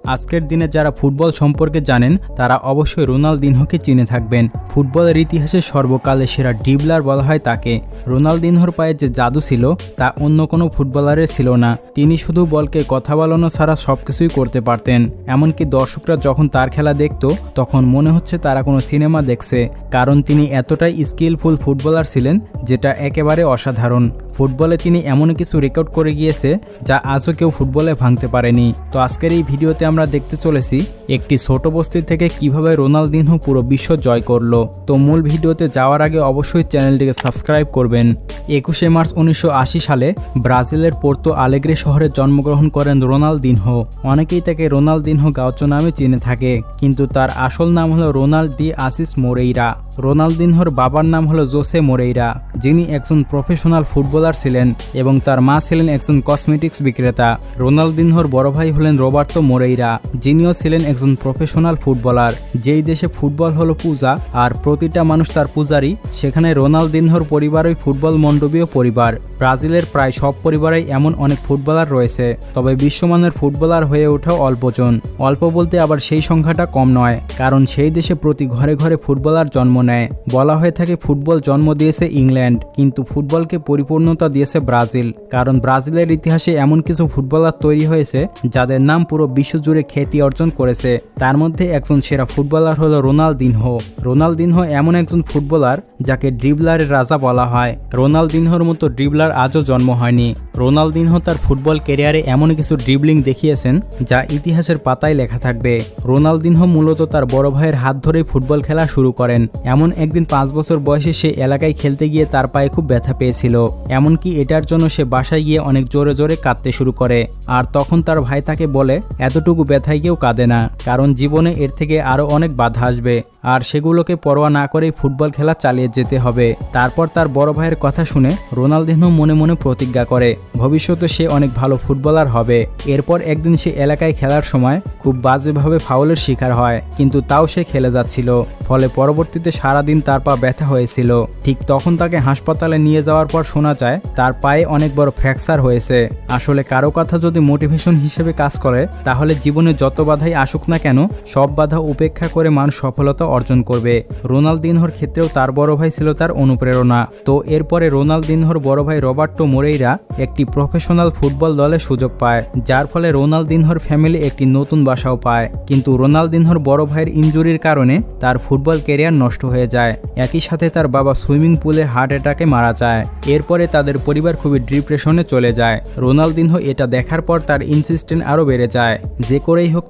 আজকের দিনে যারা ফুটবল সম্পর্কে জানেন তারা অবশ্যই রোনালদিনহোকে চিনে থাকবেন। ফুটবলের ইতিহাসে সর্বকালের সেরা ড্রিবলার বলা হয় তাকে। রোনালদিনহোর পায়ে যে জাদু ছিল তা অন্য কোনো ফুটবলারের ছিল না। তিনি শুধু বলকে কথা বলানো ছাড়া সবকিছুই করতে পারতেন। এমনকি দর্শকরা যখন তার খেলা দেখত তখন মনে হচ্ছে তারা কোনো সিনেমা দেখছে, কারণ তিনি এতটাই স্কিলফুল ফুটবলার ছিলেন যেটা একেবারে অসাধারণ। ফুটবলে তিনি এমন কিছু রেকর্ড করে গিয়েছে যা আজও কেউ ফুটবলে ভাঙতে পারেনি। তো আজকের এই ভিডিওতে আমরা দেখতে চলেছি একটি ছোট বস্তি থেকে কিভাবে রোনালদিনহো পুরো বিশ্ব জয় করলো। তো মূল ভিডিওতে যাওয়ার আগে অবশ্যই চ্যানেলটিকে সাবস্ক্রাইব করবেন। 21শে মার্চ 1980 সালে ব্রাজিলের পোর্তো আলেগ্রে শহরে জন্মগ্রহণ করেন রোনালদিনহো। অনেকেই তাকে রোনালদিনহো গাউচো নামে চিনে থাকে, কিন্তু তার আসল নাম হলো রোনাল্ড ডি আসিস মোরেইরা। রোনালদিনহোর বাবার নাম হলো জোসে মোরেইরা, যিনি একজন প্রফেশনাল ফুটবলার ছিলেন এবং তার মা ছিলেন একজন কসমেটিক্স বিক্রেতা। রোনালদিনহোর বড় ভাই হলেন রবার্তো মোরেইরা, যিনিও ছিলেন একজন প্রফেশনাল ফুটবলার। যেই দেশে ফুটবল হলো পূজা আর প্রতিটা মানুষ তার পূজারী, সেখানে রোনালদিনহোর পরিবারই ফুটবল মণ্ডপীয় পরিবার। ব্রাজিলের প্রায় সব পরিবারেই এমন অনেক ফুটবলার রয়েছে, তবে বিশ্বমানের ফুটবলার হয়ে ওঠাও অল্পজন। অল্প বলতে আবার সেই সংখ্যাটা কম নয়, কারণ সেই দেশে প্রতি ঘরে ঘরে ফুটবলার জন্ম নেয়। বলা হয়ে থাকে ফুটবল জন্ম দিয়েছে ইংল্যান্ড, কিন্তু ফুটবলকে পরিপূর্ণতা দিয়েছে ব্রাজিল, কারণ ব্রাজিলের ইতিহাসে এমন কিছু ফুটবলার তৈরি হয়েছে যাদের নাম পুরো বিশ্বজুড়ে খ্যাতি অর্জন করেছে। তার মধ্যে একজন সেরা ফুটবলার হলো রোনালদিনহো। রোনালদিনহো এমন একজন ফুটবলার যাকে ড্রিবলারের রাজা বলা হয়। রোনালদিনহোর মতো ড্রিবলার আজও জন্ম হয়নি। রোনালদিনহো তার ফুটবল ক্যারিয়ারে এমন কিছু ড্রিবলিং দেখিয়েছেন যা ইতিহাসের পাতায় লেখা থাকবে। রোনালদিনহো মূলত তার বড় ভাইয়ের হাত ধরেই ফুটবল খেলা শুরু করেন। এমন একদিন 5 বছর বয়সে সে এলাকায় খেলতে গিয়ে তার পায়ে খুব ব্যথা পেয়েছিল, এমনকি এটার জন্য সে বাসায় গিয়ে অনেক জোরে জোরে কাঁদতে শুরু করে। আর তখন তার ভাই তাকে বলে, এতটুকু ব্যথায় কেউ কাঁদে না, কারণ জীবনে এর থেকে আরও অনেক বাধা আসবে, আর সেগুলোকে পরোয়া না করেই ফুটবল খেলা চালিয়ে যেতে হবে। তারপর তার বড় ভাইয়ের কথা শুনে রোনালদিনহো মনে মনে প্রতিজ্ঞা করে ভবিষ্যতে সে অনেক ভালো ফুটবলার হবে। এরপর একদিন সে এলাকায় খেলার সময় খুব বাজেভাবে ফাউলের শিকার হয়, কিন্তু তাও সে খেলে যাচ্ছিল, ফলে পরবর্তীতে সারাদিন তার পা ব্যথা হয়েছিল। ঠিক তখন তাকে হাসপাতালে নিয়ে যাওয়ার পর শোনা যায় তার পায়ে অনেক বড় ফ্র্যাকচার হয়েছে। আসলে কারো কথা যদি মোটিভেশন হিসেবে কাজ করে, তাহলে জীবনে যত বাধাই আসুক না কেন সব বাধা উপেক্ষা করে মানুষ সফলতা অর্জন করবে। রোনালদিনহোর ক্ষেত্রেও তার বড় ভাই ছিল তার অনুপ্রেরণা। তো এরপরে রোনালদিনহোর বড় ভাই রবার্টো মোরেইরা একটি প্রফেশনাল ফুটবল দলে সুযোগ পায়, যার ফলে রোনালদিনহোর ফ্যামিলি একটি নতুন বাসাও পায়। কিন্তু রোনালদিনহোর বড় ভাইয়ের ইনজুরির কারণে তার ফুটবল ক্যারিয়ার নষ্ট হয়ে যায়। একই সাথে তার বাবা সুইমিং পুলে হার্ট অ্যাটাকে মারা যায়। এরপরে তাদের পরিবার খুবই ডিপ্রেশনে চলে যায়। রোনালদিনহো এটা দেখার পর তার ইনসিস্টেন্স আরও বেড়ে যায়, যে করেই হোক